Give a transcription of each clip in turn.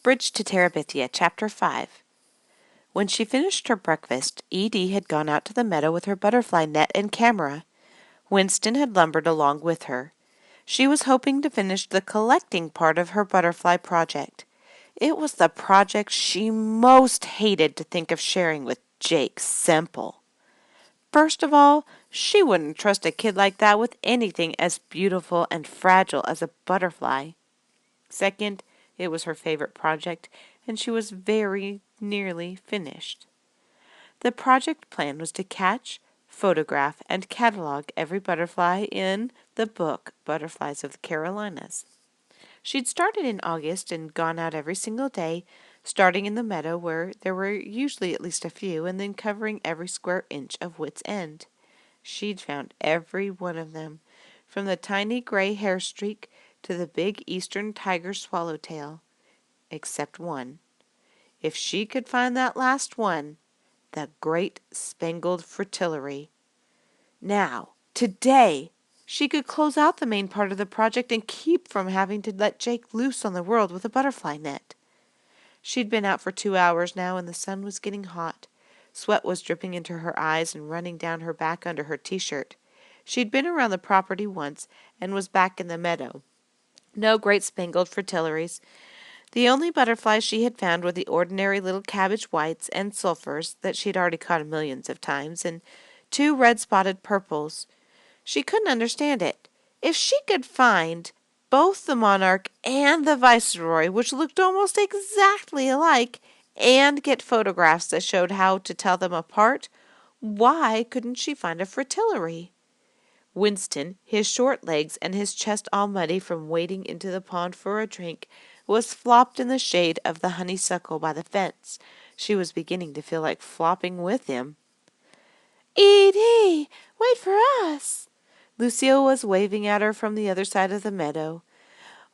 Bridge to Terabithia, Chapter 5. When she finished her breakfast, Edie had gone out to the meadow with her butterfly net and camera. Winston had lumbered along with her. She was hoping to finish the collecting part of her butterfly project. It was the project she most hated to think of sharing with Jake Semple. First of all, she wouldn't trust a kid like that with anything as beautiful and fragile as a butterfly. Second, it was her favorite project, and she was very nearly finished. The project plan was to catch, photograph, and catalog every butterfly in the book Butterflies of the Carolinas. She'd started in August and gone out every single day, starting in the meadow where there were usually at least a few, and then covering every square inch of Wits End. She'd found every one of them, from the tiny gray hair streak to the big eastern tiger swallowtail, except one. If she could find that last one, the great spangled fritillary. Now, today, she could close out the main part of the project and keep from having to let Jake loose on the world with a butterfly net. She'd been out for 2 hours now, and the sun was getting hot. Sweat was dripping into her eyes and running down her back under her t-shirt. She'd been around the property once and was back in the meadow. No great spangled fritillaries. The only butterflies she had found were the ordinary little cabbage whites and sulphurs that she'd already caught millions of times, and 2 red-spotted purples. She couldn't understand it. If she could find both the monarch and the viceroy, which looked almost exactly alike, and get photographs that showed how to tell them apart, why couldn't she find a fritillary? Winston, his short legs and his chest all muddy from wading into the pond for a drink, was flopped in the shade of the honeysuckle by the fence. She was beginning to feel like flopping with him. "Edie, wait for us!" Lucille was waving at her from the other side of the meadow.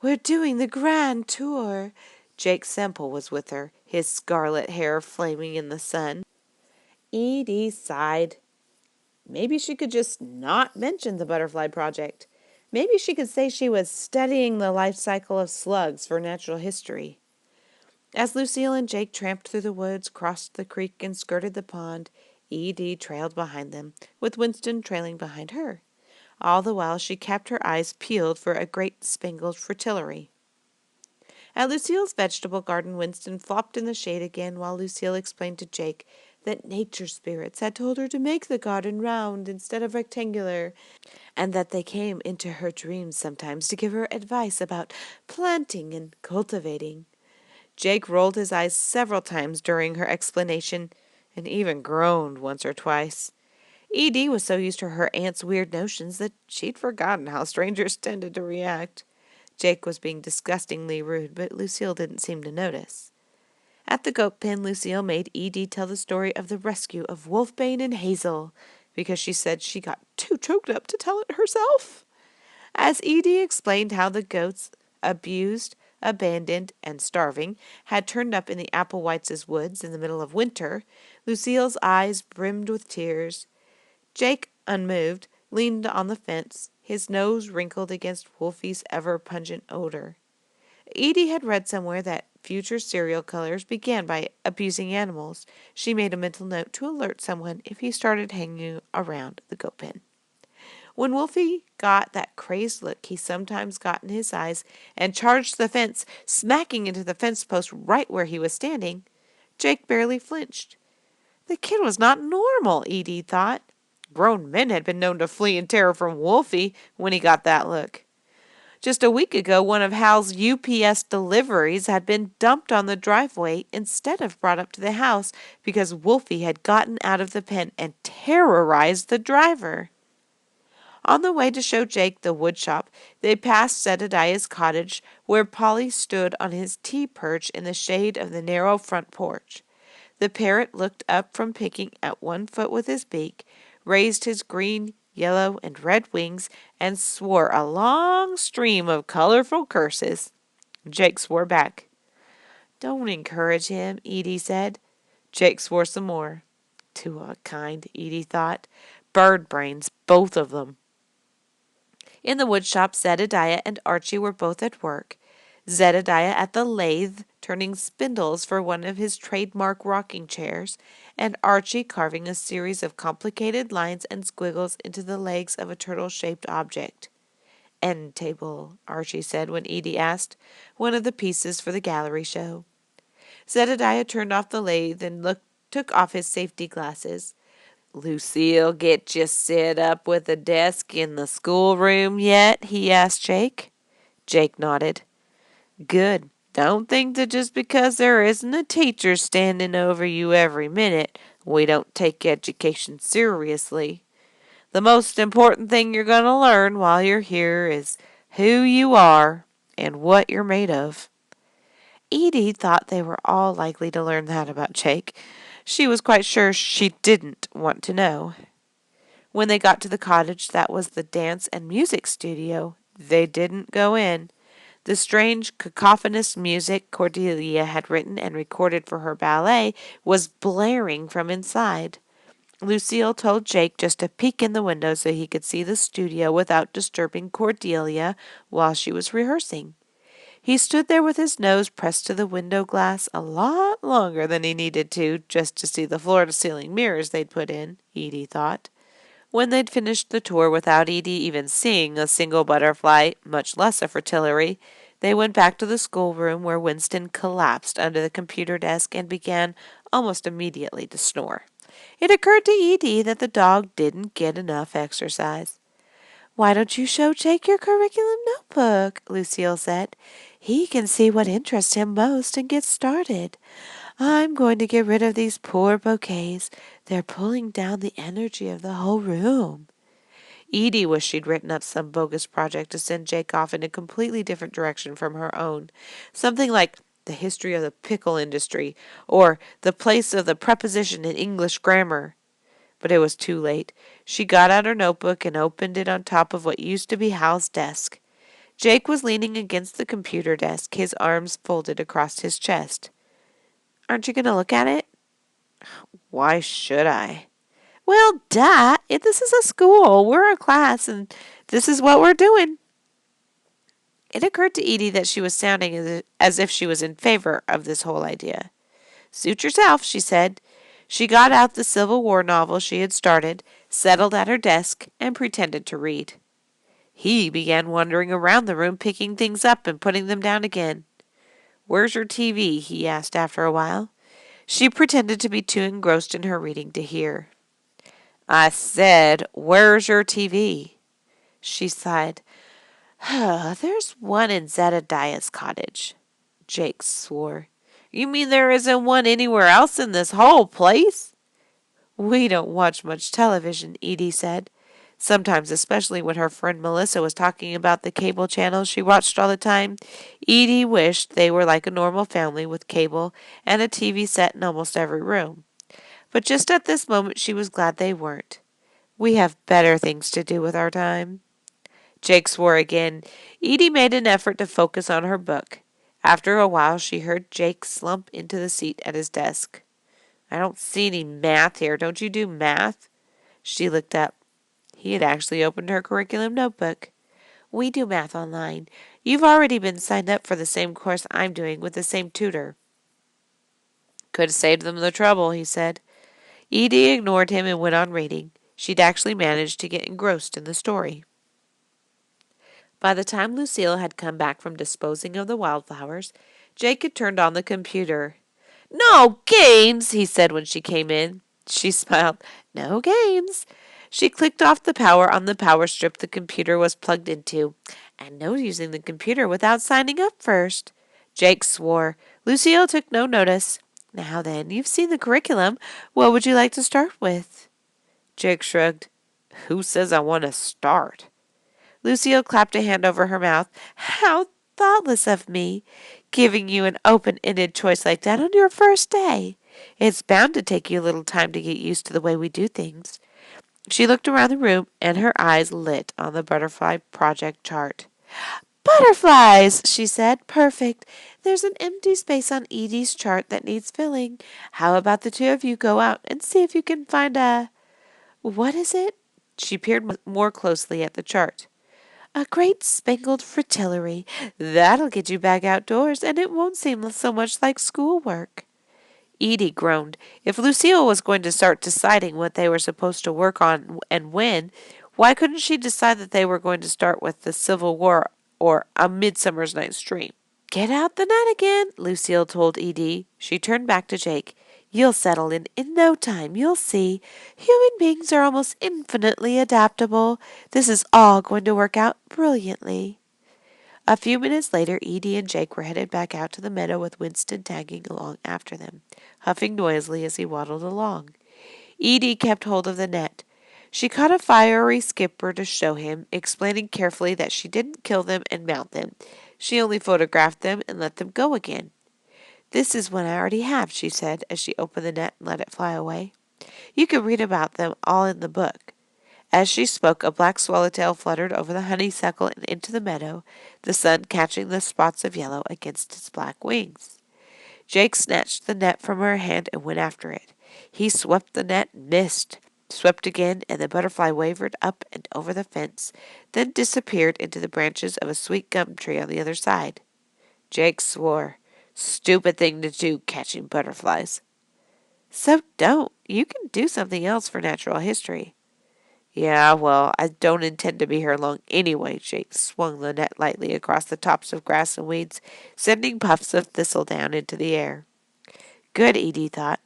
"We're doing the grand tour." Jake Semple was with her, his scarlet hair flaming in the sun. Edie sighed. Maybe she could just not mention the butterfly project. Maybe she could say she was studying the life cycle of slugs for natural history. As Lucille and Jake tramped through the woods, crossed the creek, and skirted the pond, Edie trailed behind them, with Winston trailing behind her. All the while she kept her eyes peeled for a great spangled fritillary. At Lucille's vegetable garden, Winston flopped in the shade again while Lucille explained to Jake that nature spirits had told her to make the garden round instead of rectangular, and that they came into her dreams sometimes to give her advice about planting and cultivating. Jake rolled his eyes several times during her explanation, and even groaned once or twice. Edie was so used to her aunt's weird notions that she'd forgotten how strangers tended to react. Jake was being disgustingly rude, but Lucille didn't seem to notice. At the goat pen, Lucille made Edie tell the story of the rescue of Wolfbane and Hazel, because she said she got too choked up to tell it herself. As Edie explained how the goats, abused, abandoned, and starving, had turned up in the Applewhites' woods in the middle of winter, Lucille's eyes brimmed with tears. Jake, unmoved, leaned on the fence, his nose wrinkled against Wolfie's ever-pungent odor. Edie had read somewhere that future serial killers began by abusing animals. She made a mental note to alert someone if he started hanging around the goat pen. When Wolfie got that crazed look he sometimes got in his eyes and charged the fence, smacking into the fence post right where he was standing, Jake barely flinched. The kid was not normal, Edie thought. Grown men had been known to flee in terror from Wolfie when he got that look. Just a week ago, one of Hal's UPS deliveries had been dumped on the driveway instead of brought up to the house because Wolfie had gotten out of the pen and terrorized the driver. On the way to show Jake the wood shop, they passed Zedediah's cottage, where Polly stood on his tea-perch in the shade of the narrow front porch. The parrot looked up from picking at one foot with his beak, raised his green, yellow, and red wings, and swore a long stream of colorful curses. Jake swore back. "Don't encourage him," Edie said. Jake swore some more. Too kind, Edie thought. Bird brains, both of them. In the woodshop, Zedediah and Archie were both at work. Zedediah at the lathe, turning spindles for one of his trademark rocking chairs, and Archie carving a series of complicated lines and squiggles into the legs of a turtle-shaped object. End table, Archie said when Edie asked, one of the pieces for the gallery show. Zedediah turned off the lathe and took off his safety glasses. Lucille get you set up with a desk in the schoolroom yet? He asked Jake. Jake nodded. Good. Don't think that just because there isn't a teacher standing over you every minute, we don't take education seriously. The most important thing you're going to learn while you're here is who you are and what you're made of. Edie thought they were all likely to learn that about Jake. She was quite sure she didn't want to know. When they got to the cottage that was the dance and music studio, they didn't go in. The strange, cacophonous music Cordelia had written and recorded for her ballet was blaring from inside. Lucille told Jake just to peek in the window so he could see the studio without disturbing Cordelia while she was rehearsing. He stood there with his nose pressed to the window glass a lot longer than he needed to just to see the floor-to-ceiling mirrors they'd put in, Edie thought. When they'd finished the tour without Edie even seeing a single butterfly, much less a fritillary, they went back to the schoolroom where Winston collapsed under the computer desk and began almost immediately to snore. It occurred to Edie that the dog didn't get enough exercise. Why don't you show Jake your curriculum notebook? Lucille said. He can see what interests him most and get started. I'm going to get rid of these poor bouquets. They're pulling down the energy of the whole room. Edie wished she'd written up some bogus project to send Jake off in a completely different direction from her own. Something like the history of the pickle industry or the place of the preposition in English grammar. But it was too late. She got out her notebook and opened it on top of what used to be Hal's desk. Jake was leaning against the computer desk, his arms folded across his chest. Aren't you going to look at it? Why should I? Well, duh. This is a school. We're a class, and this is what we're doing. It occurred to Edie that she was sounding as if she was in favor of this whole idea. Suit yourself, she said. She got out the Civil War novel she had started, settled at her desk, and pretended to read. He began wandering around the room, picking things up and putting them down again. Where's your TV? He asked after a while. She pretended to be too engrossed in her reading to hear. I said, where's your TV? She sighed. There's one in Zedediah's cottage. Jake swore. You mean there isn't one anywhere else in this whole place? We don't watch much television, Edie said. Sometimes, especially when her friend Melissa was talking about the cable channels she watched all the time, Edie wished they were like a normal family with cable and a TV set in almost every room. But just at this moment she was glad they weren't. We have better things to do with our time. Jake swore again. Edie made an effort to focus on her book. After a while she heard Jake slump into the seat at his desk. I don't see any math here. Don't you do math? She looked up. He had actually opened her curriculum notebook. We do math online. You've already been signed up for the same course I'm doing with the same tutor. Could have saved them the trouble, he said. Edie ignored him and went on reading. She'd actually managed to get engrossed in the story. By the time Lucille had come back from disposing of the wildflowers, Jake had turned on the computer. No games, he said when she came in. She smiled. No games. She clicked off the power on the power strip the computer was plugged into, and no using the computer without signing up first. Jake swore. Lucille took no notice. Now then, you've seen the curriculum. What would you like to start with? Jake shrugged. Who says I want to start? Lucille clapped a hand over her mouth. How thoughtless of me, giving you an open-ended choice like that on your first day. It's bound to take you a little time to get used to the way we do things. She looked around the room, and her eyes lit on the butterfly project chart. Butterflies, she said. Perfect. There's an empty space on Edie's chart that needs filling. How about the two of you go out and see if you can find a... What is it? She peered more closely at the chart. A great spangled fritillary. That'll get you back outdoors, and it won't seem so much like schoolwork. Edie groaned. If Lucille was going to start deciding what they were supposed to work on and when, why couldn't she decide that they were going to start with the Civil War or A Midsummer's Night's Dream? Get out the net again, Lucille told Edie. She turned back to Jake. You'll settle in no time, you'll see. Human beings are almost infinitely adaptable. This is all going to work out brilliantly. A few minutes later, Edie and Jake were headed back out to the meadow with Winston tagging along after them, huffing noisily as he waddled along. Edie kept hold of the net. She caught a fiery skipper to show him, explaining carefully that she didn't kill them and mount them. She only photographed them and let them go again. This is one I already have, she said, as she opened the net and let it fly away. You can read about them all in the book. As she spoke, a black swallowtail fluttered over the honeysuckle and into the meadow, the sun catching the spots of yellow against its black wings. Jake snatched the net from her hand and went after it. He swept the net and missed, swept again, and the butterfly wavered up and over the fence, then disappeared into the branches of a sweet gum tree on the other side. Jake swore. Stupid thing to do, catching butterflies. So don't. You can do something else for natural history. Yeah, well, I don't intend to be here long anyway. Jake swung the net lightly across the tops of grass and weeds, sending puffs of thistledown into the air. Good, Edie thought.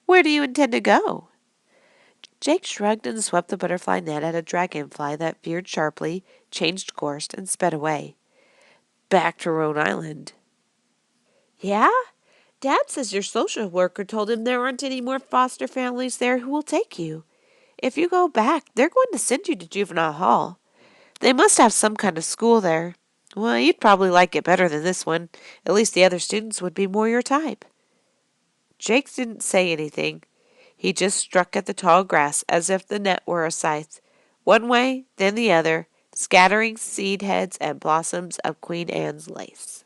Where do you intend to go? Jake shrugged and swept the butterfly net at a dragonfly that veered sharply, changed course, and sped away. Back to Rhode Island. Yeah? Dad says your social worker told him there aren't any more foster families there who will take you. If you go back, they're going to send you to juvenile hall. They must have some kind of school there. Well, you'd probably like it better than this one. At least the other students would be more your type. Jake didn't say anything. He just struck at the tall grass as if the net were a scythe. One way, then the other, scattering seed heads and blossoms of Queen Anne's lace.